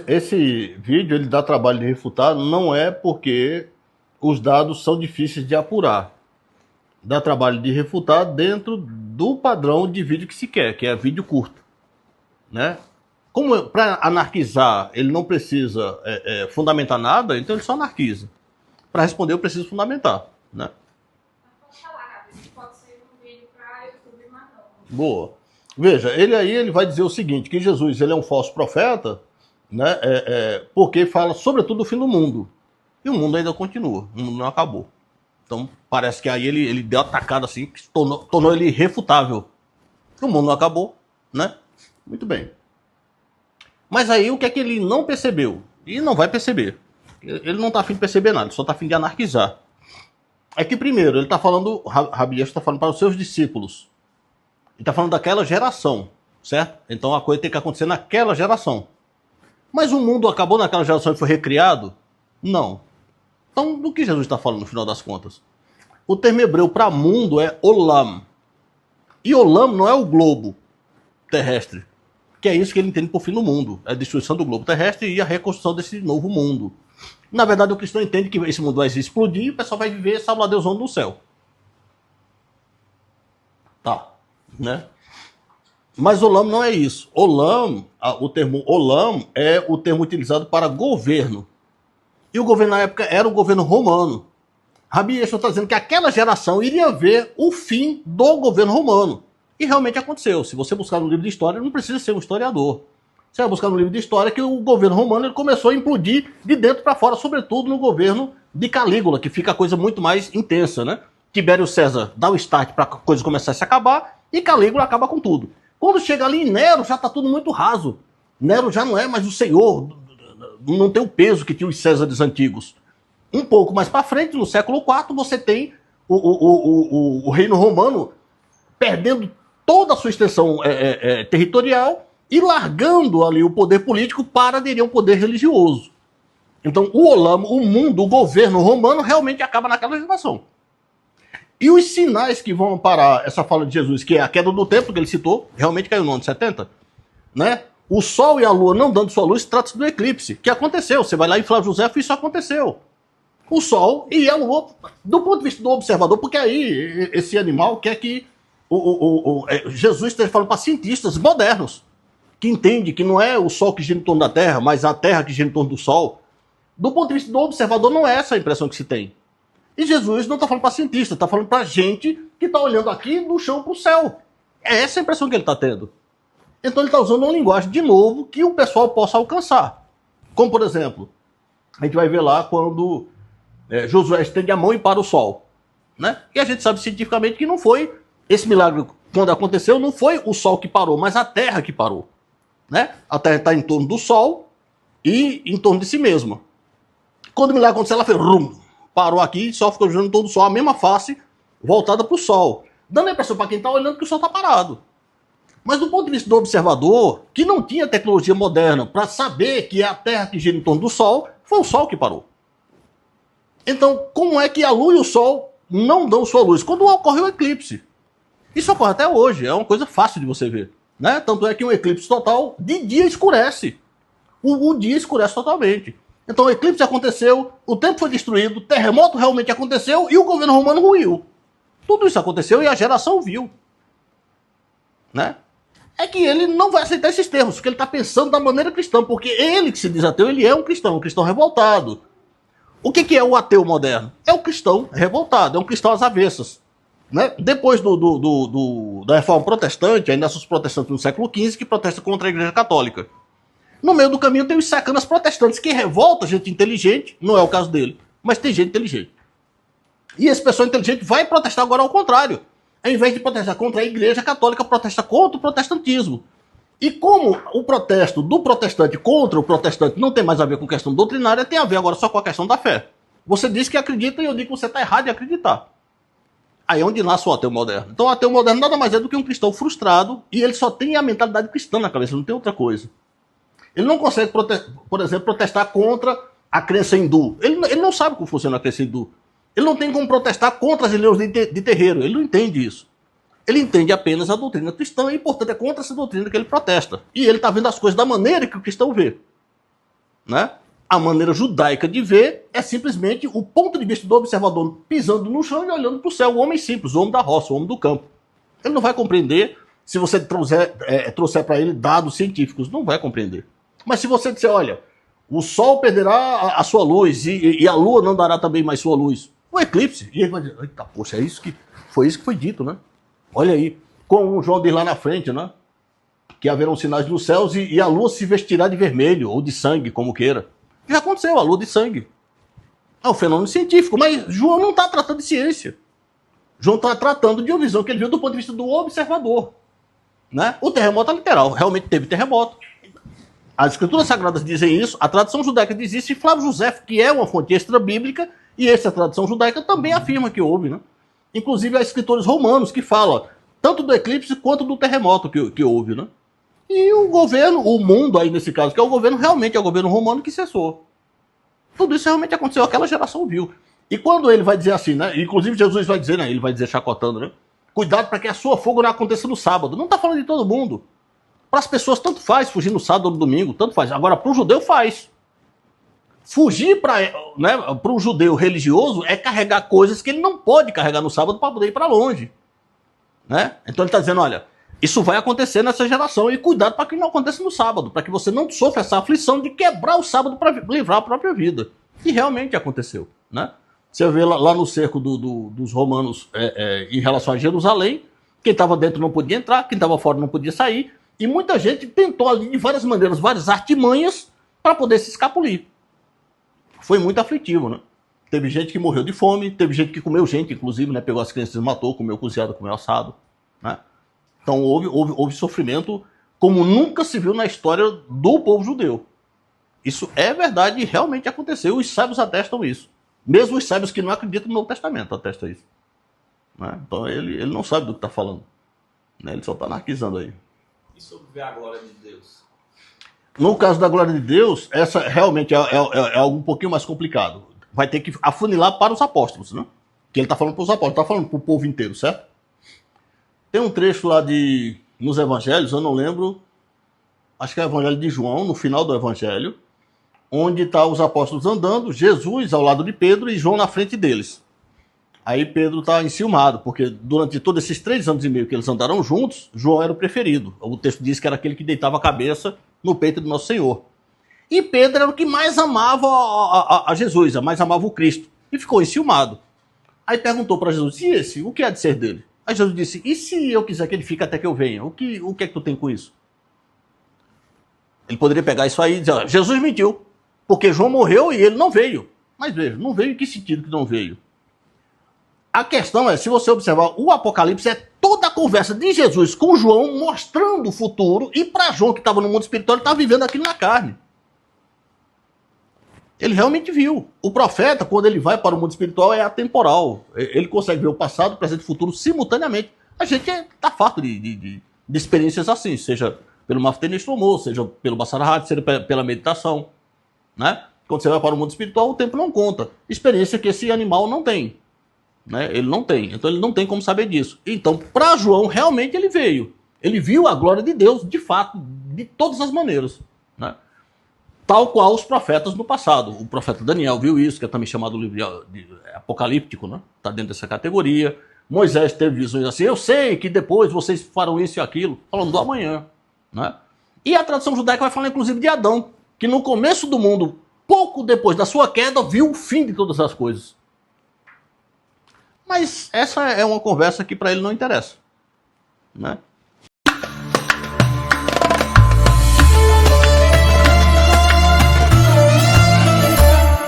Esse vídeo ele dá trabalho de refutar, não é porque os dados são difíceis de apurar. Dá trabalho de refutar dentro do padrão de vídeo que se quer, que é vídeo curto, né? Como para anarquizar ele não precisa fundamentar nada, então ele só anarquiza. Para responder eu preciso fundamentar, né? Boa. Veja, ele vai dizer o seguinte, que Jesus ele é um falso profeta, né? Porque fala sobretudo do fim do mundo. E o mundo ainda continua, o mundo não acabou. Então parece que aí ele deu uma tacada assim, que tornou ele irrefutável. O mundo não acabou, né? Muito bem. Mas aí o que é que ele não percebeu? E não vai perceber. Ele não está afim de perceber nada, ele só está afim de anarquizar. É que primeiro, ele está falando, Rabi Yeshua está falando para os seus discípulos. Ele está falando daquela geração, certo? Então a coisa tem que acontecer naquela geração. Mas o mundo acabou naquela geração e foi recriado? Não. Então, do que Jesus está falando no final das contas? O termo hebreu para mundo é olam. E olam não é o globo terrestre, que é isso que ele entende por fim do mundo. É a destruição do globo terrestre e a reconstrução desse novo mundo. Na verdade, o cristão entende que esse mundo vai explodir e o pessoal vai viver salvadeusão no céu. Tá, né? Mas olam não é isso. Olam, o termo olam é o termo utilizado para governo. E o governo na época era o governo romano. Rabi Yeshua está dizendo que aquela geração iria ver o fim do governo romano. E realmente aconteceu. Se você buscar no livro de história, não precisa ser um historiador. Você vai buscar no livro de história que o governo romano ele começou a implodir de dentro para fora, sobretudo no governo de Calígula, que fica a coisa muito mais intensa, né? Tibério César dá o start para a coisa começar a se acabar e Calígula acaba com tudo. Quando chega ali em Nero, já está tudo muito raso. Nero já não é mais o senhor, não tem o peso que tinha os Césares antigos. Um pouco mais para frente, no século IV, você tem o reino romano perdendo toda a sua extensão territorial e largando ali o poder político para aderir ao poder religioso. Então o olam, o mundo, o governo romano realmente acaba naquela geração. E os sinais que vão parar essa fala de Jesus, que é a queda do templo que ele citou, realmente caiu no ano 70, né? O sol e a lua não dando sua luz, trata-se do eclipse, que aconteceu. Você vai lá em Flávio José, isso aconteceu. O sol e a lua, do ponto de vista do observador, porque aí esse animal quer que Jesus esteja falando para cientistas modernos, que entendem que não é o sol que gira em torno da Terra, mas a Terra que gira em torno do sol. Do ponto de vista do observador, não é essa a impressão que se tem. E Jesus não está falando para cientistas, está falando para gente que está olhando aqui do chão para o céu. É essa a impressão que ele está tendo. Então ele está usando uma linguagem, de novo, que o pessoal possa alcançar. Como, por exemplo, a gente vai ver lá quando Josué estende a mão e para o sol. Né? E a gente sabe cientificamente que não foi esse milagre, quando aconteceu, não foi o sol que parou, mas a terra que parou. Né? A terra está em torno do sol e em torno de si mesma. Quando o milagre aconteceu, ela fez rum, parou aqui e só ficou girando em torno do sol, a mesma face voltada para o sol. Dando a impressão para quem está olhando que o sol está parado. Mas do ponto de vista do observador, que não tinha tecnologia moderna para saber que é a Terra que gira em torno do Sol, foi o Sol que parou. Então, como é que a Lua e o Sol não dão sua luz? Quando ocorre o eclipse. Isso ocorre até hoje, é uma coisa fácil de você ver. Né? Tanto é que um eclipse total, de dia escurece. O dia escurece totalmente. Então o eclipse aconteceu, o tempo foi destruído, o terremoto realmente aconteceu e o governo romano ruiu. Tudo isso aconteceu e a geração viu. Né? É que ele não vai aceitar esses termos, porque ele está pensando da maneira cristã, porque ele que se diz ateu, ele é um cristão revoltado. O que é o ateu moderno? É o cristão revoltado, é um cristão às avessas. Né? Depois da reforma protestante, ainda os protestantes no século XV, que protestam contra a Igreja Católica. No meio do caminho tem os sacanas protestantes, que revoltam gente inteligente, não é o caso dele, mas tem gente inteligente. E esse pessoal inteligente vai protestar agora ao contrário. Ao invés de protestar contra a Igreja Católica, protesta contra o protestantismo. E como o protesto do protestante contra o protestante não tem mais a ver com questão doutrinária, tem a ver agora só com a questão da fé. Você diz que acredita e eu digo que você está errado em acreditar. Aí é onde nasce o ateu moderno. Então o ateu moderno nada mais é do que um cristão frustrado e ele só tem a mentalidade cristã na cabeça, não tem outra coisa. Ele não consegue, por exemplo, protestar contra a crença hindu. Ele não sabe como funciona a crença hindu. Ele não tem como protestar contra as religiões de terreiro. Ele não entende isso. Ele entende apenas a doutrina cristã e, portanto, é contra essa doutrina que ele protesta. E ele está vendo as coisas da maneira que o cristão vê. Né? A maneira judaica de ver é simplesmente o ponto de vista do observador pisando no chão e olhando para o céu, o homem simples, o homem da roça, o homem do campo. Ele não vai compreender se você trouxer para ele dados científicos, não vai compreender. Mas se você disser, olha, o sol perderá a sua luz e a lua não dará também mais sua luz, o eclipse, e ele vai dizer, eita, poxa, foi isso que foi dito, né? Olha aí, como o João diz lá na frente, né? Que haverão sinais nos céus e a lua se vestirá de vermelho ou de sangue, como queira. Já aconteceu, a lua de sangue. É um fenômeno científico, mas João não está tratando de ciência. João está tratando de uma visão que ele viu do ponto de vista do observador. Né? O terremoto é literal, realmente teve terremoto. As escrituras sagradas dizem isso, a tradição judaica diz isso, e Flávio José, que é uma fonte extra-bíblica, e essa tradição judaica também afirma que houve. Né? Inclusive há escritores romanos que falam tanto do eclipse quanto do terremoto que houve. Né? E o governo, o mundo aí nesse caso, que é o governo, realmente é o governo romano que cessou. Tudo isso realmente aconteceu, aquela geração viu. E quando ele vai dizer assim, né? Inclusive Jesus vai dizer, né? Ele vai dizer chacotando, né? Cuidado para que a sua fogo não aconteça no sábado. Não está falando de todo mundo. Para as pessoas, tanto faz fugir no sábado ou no domingo, tanto faz. Agora, para o judeu, faz. Fugir para um judeu religioso é carregar coisas que ele não pode carregar no sábado para poder ir para longe. Né? Então ele está dizendo, olha, isso vai acontecer nessa geração e cuidado para que não aconteça no sábado, para que você não sofra essa aflição de quebrar o sábado para livrar a própria vida. E realmente aconteceu. Né? Você vê lá no cerco dos romanos em relação a Jerusalém, quem estava dentro não podia entrar, quem estava fora não podia sair, e muita gente tentou ali de várias maneiras, várias artimanhas, para poder se escapulir. Foi muito aflitivo, né? Teve gente que morreu de fome, teve gente que comeu gente, inclusive, né? Pegou as crianças e matou, comeu cozinhado, comeu assado. Né? Então houve sofrimento como nunca se viu na história do povo judeu. Isso é verdade e realmente aconteceu, os sábios atestam isso. Mesmo os sábios que não acreditam no Novo Testamento atestam isso. Né? Então ele não sabe do que está falando. Né? Ele só está anarquizando aí. E sobre ver a glória de Deus? No caso da glória de Deus, essa realmente é algo um pouquinho mais complicado. Vai ter que afunilar para os apóstolos, né? Que ele está falando para os apóstolos, está falando para o povo inteiro, certo? Tem um trecho lá nos evangelhos, eu não lembro, acho que é o evangelho de João, no final do evangelho, onde está os apóstolos andando, Jesus ao lado de Pedro e João na frente deles. Aí Pedro está enciumado, porque durante todos esses 3 anos e meio que eles andaram juntos, João era o preferido. O texto diz que era aquele que deitava a cabeça no peito do nosso Senhor. E Pedro era o que mais amava a Jesus, mais amava o Cristo. E ficou enciumado. Aí perguntou para Jesus, e esse, o que há de ser dele? Aí Jesus disse, e se eu quiser que ele fique até que eu venha? O que é que tu tem com isso? Ele poderia pegar isso aí e dizer, Jesus mentiu, porque João morreu e ele não veio. Mas veja, não veio em que sentido que não veio? A questão é, se você observar, o Apocalipse é toda a conversa de Jesus com João mostrando o futuro, e para João, que estava no mundo espiritual, ele estava vivendo aquilo na carne. Ele realmente viu. O profeta, quando ele vai para o mundo espiritual, é atemporal. Ele consegue ver o passado, o presente e o futuro simultaneamente. A gente está farto de experiências assim, seja pelo Maftenestromo, seja pelo Bassarahat, seja pela meditação. Né? Quando você vai para o mundo espiritual, o tempo não conta. Experiência que esse animal não tem. Né? Ele não tem. Então ele não tem como saber disso. Então, para João, realmente ele veio. Ele viu a glória de Deus, de fato, de todas as maneiras. Né? Tal qual os profetas no passado. O profeta Daniel viu isso, que é também chamado livro de apocalíptico, né? Está dentro dessa categoria. Moisés teve visões assim, eu sei que depois vocês farão isso e aquilo, falando do amanhã. Né? E a tradição judaica vai falar inclusive de Adão, que no começo do mundo, pouco depois da sua queda, viu o fim de todas as coisas. Mas essa é uma conversa que para ele não interessa. Né?